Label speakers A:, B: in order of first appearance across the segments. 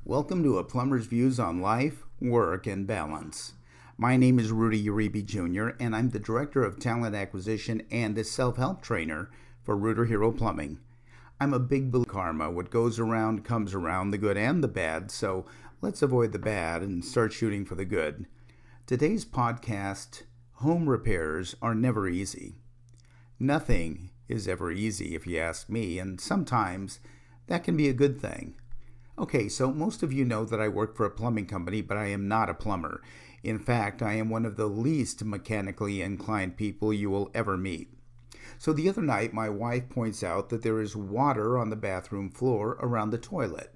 A: Welcome to A Plumber's Views on Life, Work, and Balance. My name is Rudy Uribe Jr., and I'm the Director of Talent Acquisition and a self-help trainer for Rooter Hero Plumbing. I'm a big believer in karma. What goes around comes around, the good and the bad, so let's avoid the bad and start shooting for the good. Today's podcast, home repairs are never easy. Nothing is ever easy, if you ask me, and sometimes that can be a good thing. Okay, so most of you know that I work for a plumbing company, but I am not a plumber. In fact, I am one of the least mechanically inclined people you will ever meet. So the other night, my wife points out that there is water on the bathroom floor around the toilet.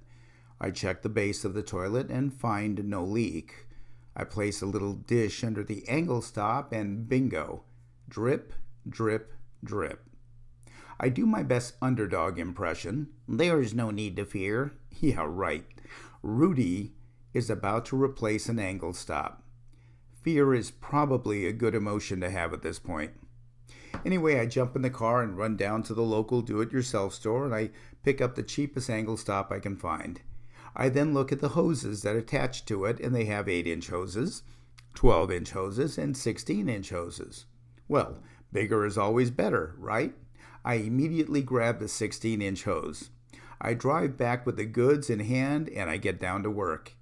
A: I check the base of the toilet and find no leak. I place a little dish under the angle stop and bingo, drip, drip, drip. I do my best underdog impression. There's no need to fear. Yeah, right. Rudy is about to replace an angle stop. Fear is probably a good emotion to have at this point. Anyway, I jump in the car and run down to the local do-it-yourself store and I pick up the cheapest angle stop I can find. I then look at the hoses that attach to it, and they have 8-inch hoses, 12-inch hoses, and 16-inch hoses. Well, bigger is always better, right? I immediately grab the 16-inch hose. I drive back with the goods in hand and I get down to work.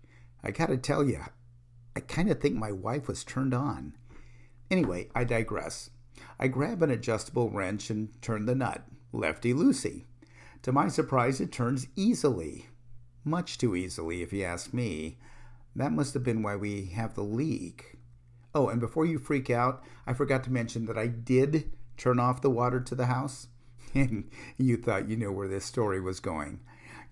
A: I gotta tell you, I kind of think my wife was turned on. Anyway, I digress. I grab an adjustable wrench and turn the nut, lefty-loosey. To my surprise, it turns easily. Much too easily, if you ask me. That must have been why we have the leak. Oh, and before you freak out, I forgot to mention that I did turn off the water to the house. And you thought you knew where this story was going.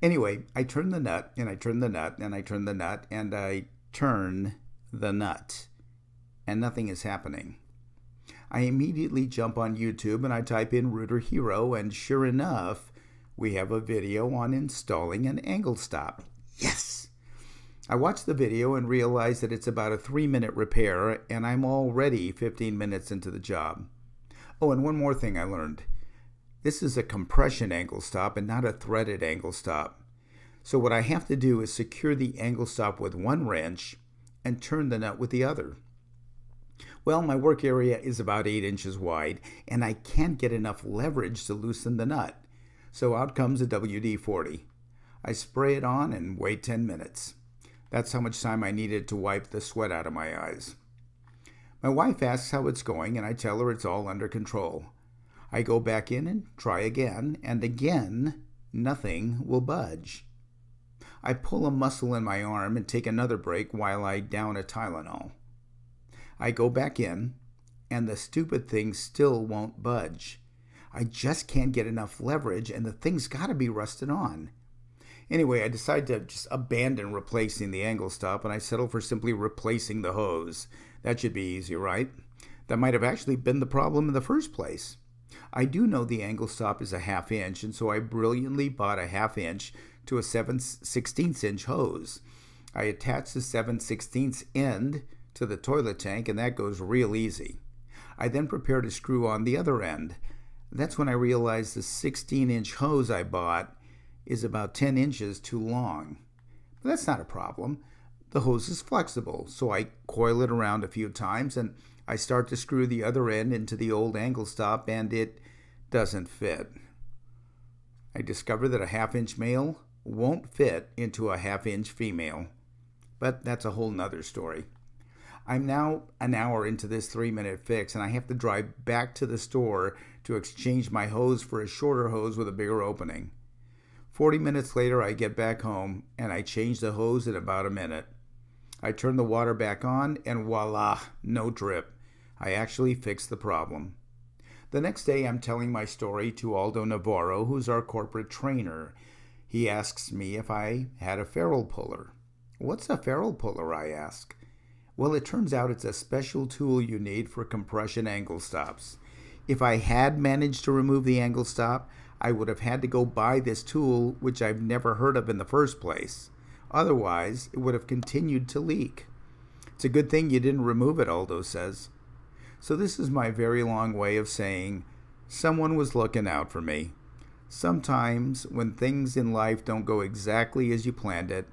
A: Anyway, I turn the nut, and I turn the nut, and I turn the nut, and I turn the nut. And nothing is happening. I immediately jump on YouTube and I type in Rooter Hero, and sure enough, we have a video on installing an angle stop. Yes! I watch the video and realize that it's about a 3-minute repair, and I'm already 15 minutes into the job. Oh, and one more thing I learned. This is a compression angle stop and not a threaded angle stop. So what I have to do is secure the angle stop with one wrench and turn the nut with the other. Well, my work area is about 8 inches wide, and I can't get enough leverage to loosen the nut. So out comes a WD-40. I spray it on and wait 10 minutes. That's how much time I needed to wipe the sweat out of my eyes. My wife asks how it's going, and I tell her it's all under control. I go back in and try again, and again, nothing will budge. I pull a muscle in my arm and take another break while I down a Tylenol. I go back in, and the stupid thing still won't budge. I just can't get enough leverage, and the thing's got to be rusted on. Anyway, I decide to just abandon replacing the angle stop, and I settle for simply replacing the hose. That should be easy, right? That might have actually been the problem in the first place. I do know the angle stop is a 1/2 inch, and so I brilliantly bought a 1/2 inch to a 7/16 inch hose. I attach the 7/16 end to the toilet tank, and that goes real easy. I then prepare to screw on the other end. That's when I realize the 16-inch hose I bought is about 10 inches too long. But that's not a problem. The hose is flexible, so I coil it around a few times and I start to screw the other end into the old angle stop, and it doesn't fit. I discover that a 1/2 inch male won't fit into a 1/2 inch female. But that's a whole nother story. I'm now an hour into this 3-minute fix, and I have to drive back to the store to exchange my hose for a shorter hose with a bigger opening. 40 minutes later, I get back home, and I change the hose in about a minute. I turn the water back on, and voila, no drip. I actually fixed the problem. The next day, I'm telling my story to Aldo Navarro, who's our corporate trainer. He asks me if I had a ferrule puller. What's a ferrule puller, I ask. Well, it turns out it's a special tool you need for compression angle stops. If I had managed to remove the angle stop, I would have had to go buy this tool, which I've never heard of in the first place. Otherwise, it would have continued to leak. It's a good thing you didn't remove it, Aldo says. So this is my very long way of saying someone was looking out for me. Sometimes when things in life don't go exactly as you planned it,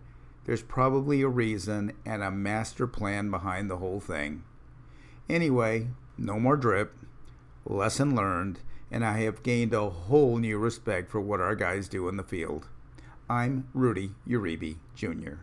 A: There's probably a reason and a master plan behind the whole thing. Anyway, no more drip. Lesson learned, and I have gained a whole new respect for what our guys do in the field. I'm Rudy Uribe, Jr.